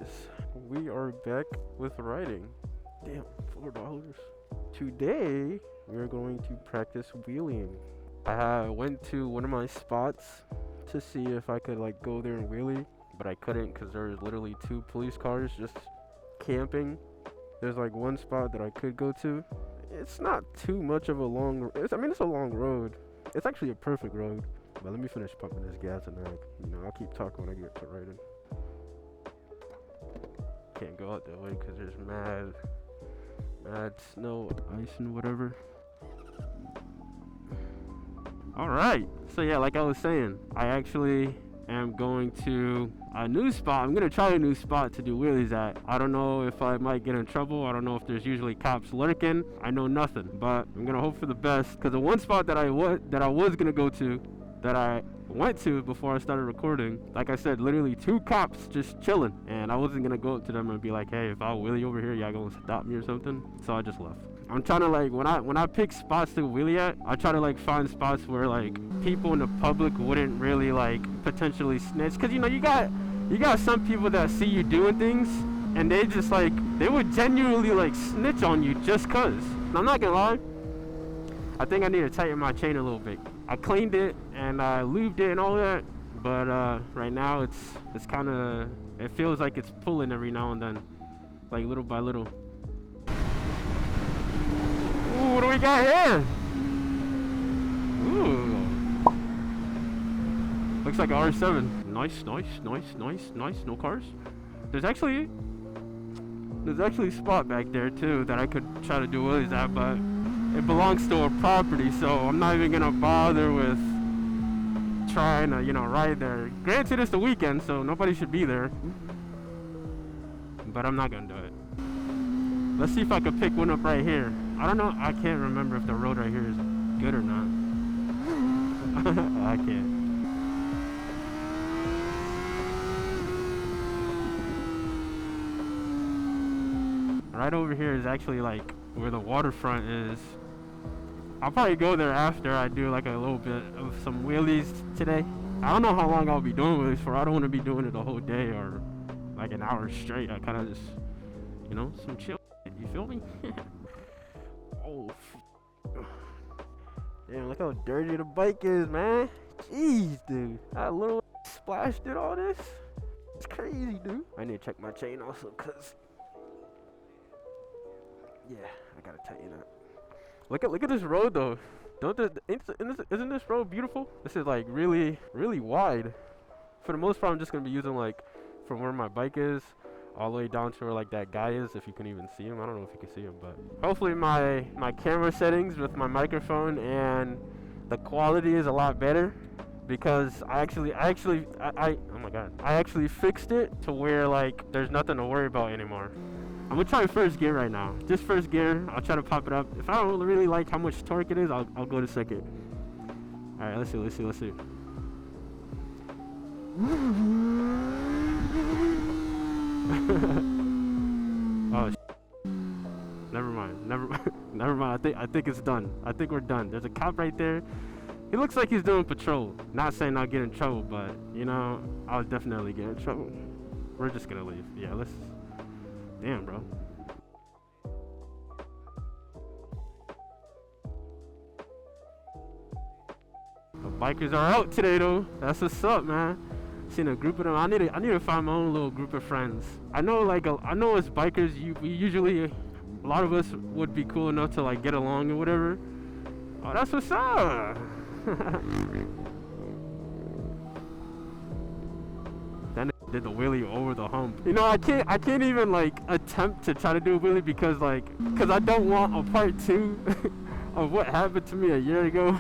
guys, we are back with riding. Damn, $4. Today we are going to practice wheeling. I went to one of my spots to see if I could like go there and wheelie, but I couldn't because there was literally 2 police cars just camping. There's like one spot that I could go to. It's not too much of a long. It's a long road. It's actually a perfect road. But let me finish pumping this gas and then I'll keep talking when I get to riding. Can't go out that way because there's mad snow, ice, and whatever. Alright, so yeah, like I was saying, I actually am going to a new spot. I'm going to try a new spot to do wheelies at. I don't know if I might get in trouble. I don't know if there's usually cops lurking. I know nothing, but I'm going to hope for the best. Because the one spot that I was going to go to, that I went to before I started recording, like I said, literally 2 cops just chilling, and I wasn't gonna go up to them and be like, hey, if I wheelie over here, y'all gonna stop me or something? So I just left. I'm trying to like, when I pick spots to wheelie at, I try to like find spots where like people in the public wouldn't really like potentially snitch, because you got some people that see you doing things and they just like, they would genuinely like snitch on you just cause. And I'm not gonna lie, I think I need to tighten my chain a little bit. I cleaned it and I lubed it and all that, but right now it's kind of, it feels like it's pulling every now and then, like little by little. Ooh, what do we got here? Ooh, looks like an R7. Nice. No cars. There's actually a spot back there too that I could try to do wheelies at, but it belongs to a property, so I'm not even gonna bother with trying to, ride there. Granted, it's the weekend, so nobody should be there, but I'm not gonna do it. Let's see if I can pick one up right here. I don't know, I can't remember if the road right here is good or not. I can't. Right over here is actually like where the waterfront is. I'll probably go there after I do like a little bit of some wheelies today. I don't know how long I'll be doing wheelies for. I don't want to be doing it the whole day or like an hour straight. I kind of just, some chill. You feel me? Oh, damn, look how dirty the bike is, man. Jeez, dude. That little splash did all this. It's crazy, dude. I need to check my chain also, because, yeah, I gotta tighten up. Look at this road though. Isn't this road beautiful? This is like really wide. For the most part, I'm just gonna be using like from where my bike is all the way down to where like that guy is, if you can even see him. I don't know if you can see him, but hopefully my camera settings with my microphone and the quality is a lot better, because I actually fixed it to where like there's nothing to worry about anymore. I'm gonna try first gear right now. Just first gear. I'll try to pop it up. If I don't really like how much torque it is, I'll go to second. Alright, let's see. Oh, never mind. I think it's done. I think we're done. There's a cop right there. He looks like he's doing patrol. Not saying I'll get in trouble, but I'll definitely get in trouble. We're just gonna leave. Yeah, let's. Damn, bro. The bikers are out today, though. That's what's up, man. Seen a group of them. I need to find my own little group of friends. I know, I know as bikers, we usually, a lot of us would be cool enough to like get along or whatever. Oh, that's what's up. Did the wheelie over the hump. I can't even like attempt to try to do a wheelie because I don't want a part 2 of what happened to me a year ago.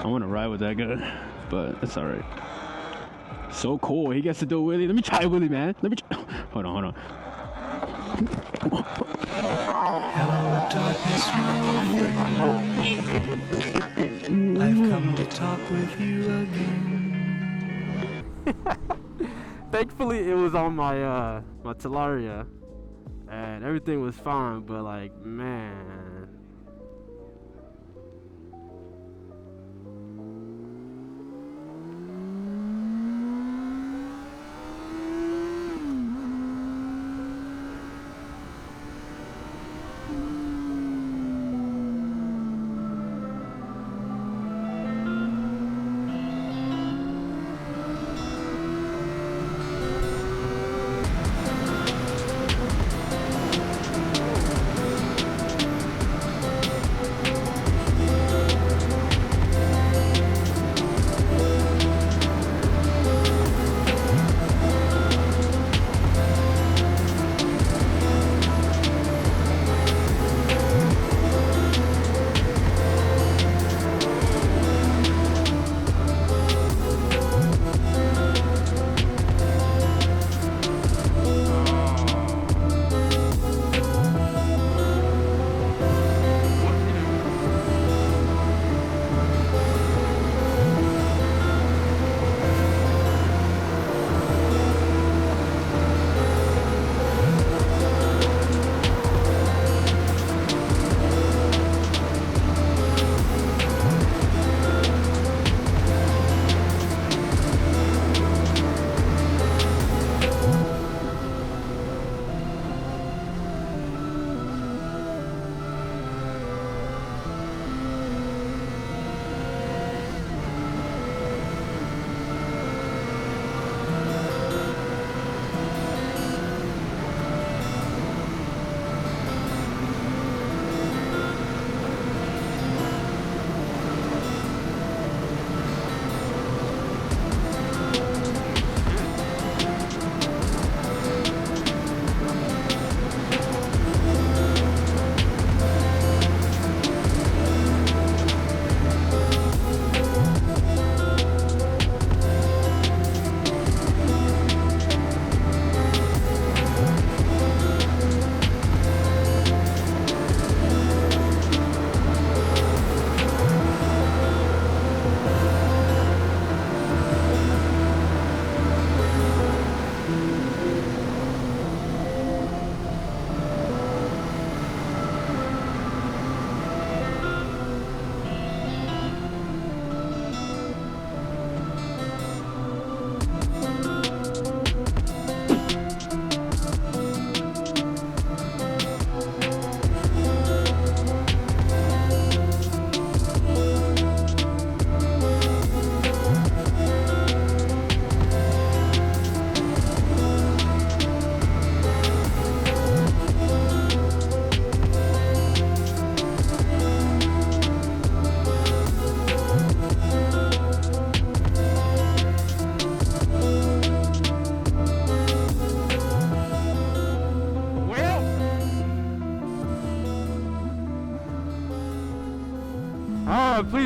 I want to ride with that guy, but it's alright. So cool, he gets to do a wheelie. Let me try a wheelie, man. Hold on. Hello, darkness, I've come to talk with you again. Thankfully, it was on my my Talaria, and everything was fine. But like, man,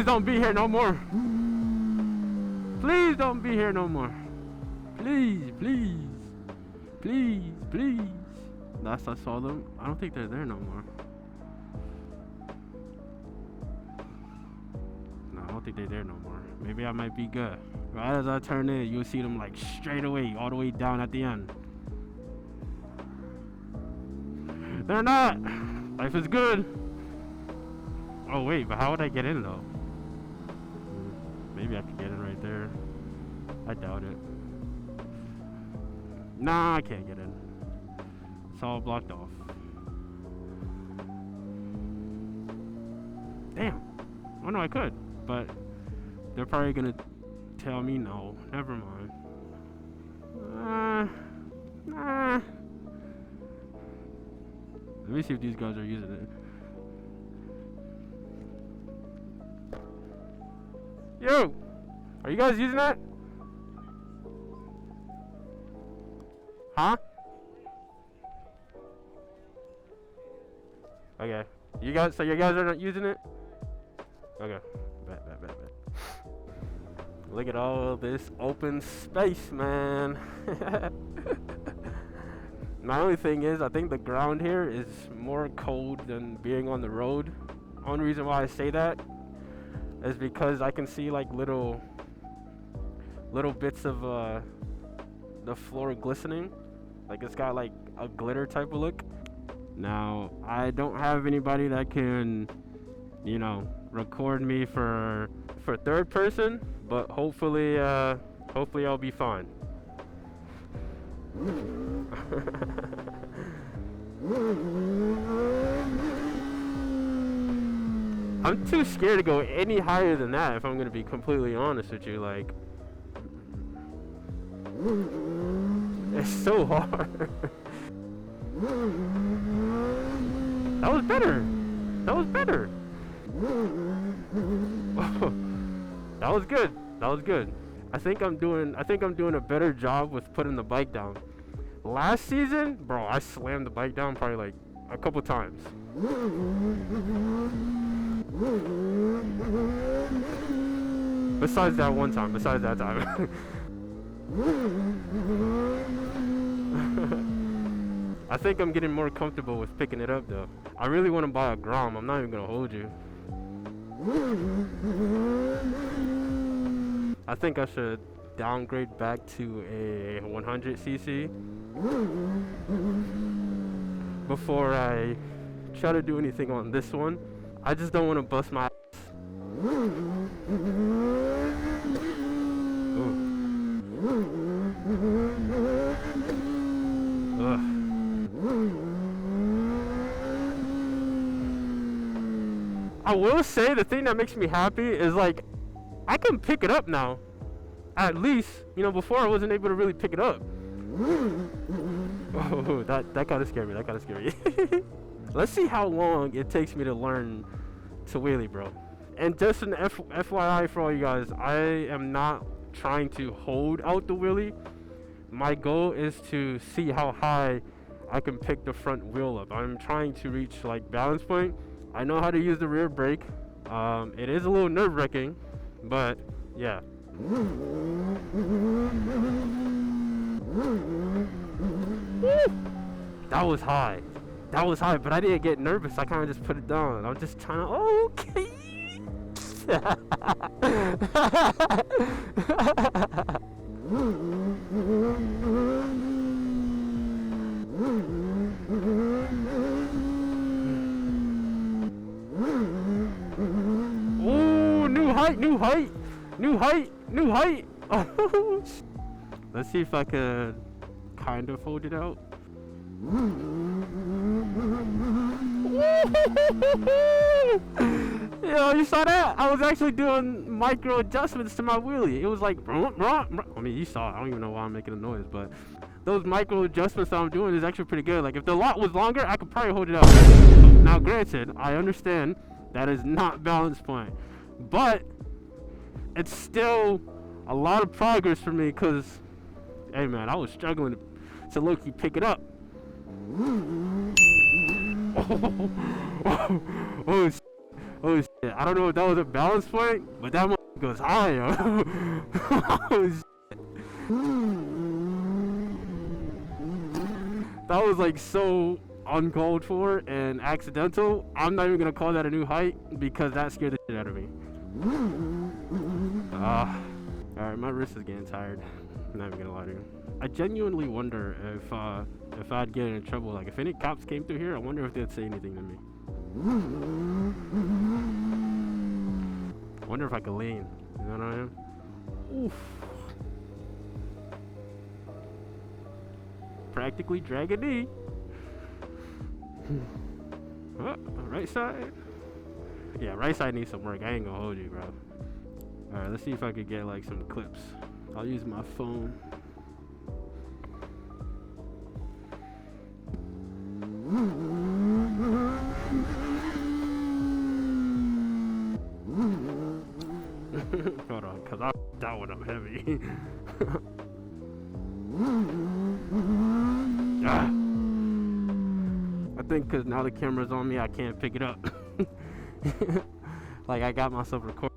Please don't be here no more. Please don't be here no more. Please, please. Please, please. Last I saw them, I don't think they're there no more. No, I don't think they're there no more. Maybe I might be good. Right as I turn in, you'll see them like straight away, all the way down at the end. They're not. Life is good. Oh wait, but how would I get in though? Maybe I could get in right there. I doubt it. Nah, I can't get in. It's all blocked off. Damn. Oh no, I could, but they're probably gonna tell me no. Never mind. Let me see if these guys are using it. Yo! Are you guys using that? Huh? Okay. You guys, so you guys are not using it? Okay. Bet. Look at all this open space, man. My only thing is, I think the ground here is more cold than being on the road. Only reason why I say that is because I can see like little bits of the floor glistening. Like it's got like a glitter type of look. Now, I don't have anybody that can, you know, record me for third person, but hopefully I'll be fine. I'm too scared to go any higher than that, if I'm gonna be completely honest with you. Like, it's so hard. That was better. That was better. That was good. That was good. I think I'm doing a better job with putting the bike down. Last season, bro, I slammed the bike down probably like a couple times. Besides that one time. Besides that time. I think I'm getting more comfortable with picking it up though. I really want to buy a Grom. I'm not even gonna hold you. I think I should downgrade back to a 100cc before I try to do anything on this one. I just don't want to bust my ass. I will say the thing that makes me happy is like I can pick it up now. At least, you know, before I wasn't able to really pick it up. Oh, that kind of scared me. That kind of scared me. Let's see how long it takes me to learn to wheelie, bro. And just an FYI for all you guys, I am not trying to hold out the wheelie. My goal is to see how high I can pick the front wheel up. I'm trying to reach like balance point. I know how to use the rear brake. It is a little nerve-wracking, but yeah. That was high. That was high, but I didn't get nervous. I kind of just put it down. I'm just trying to, okay. Oh, new height. Oh, let's see if I could kind of hold it out. Yo, you saw that? I was actually doing micro adjustments to my wheelie. It was like, I mean, you saw it. I don't even know why I'm making a noise, but those micro adjustments that I'm doing is actually pretty good. Like, if the lot was longer, I could probably hold it out. Now, granted, I understand that is not balance point, but it's still a lot of progress for me because, hey, man, I was struggling to low-key pick it up. Oh, I don't know if that was a balance point, but that goes high, yo. Oh, shit. That was like so uncalled for and accidental. I'm not even gonna call that a new height because that scared the shit out of me. Alright, my wrist is getting tired. I'm not even gonna lie to you. I genuinely wonder if I'd get in trouble. Like if any cops came through here, I wonder if they'd say anything to me. I wonder if I could lean. You know what I mean? Oof. Practically drag a knee. Oh, right side. Yeah, right side needs some work. I ain't gonna hold you, bro. Alright, let's see if I could get like some clips. I'll use my phone. Hold on, cause I that one up heavy. I think cause now the camera's on me, I can't pick it up. Like I got myself recording.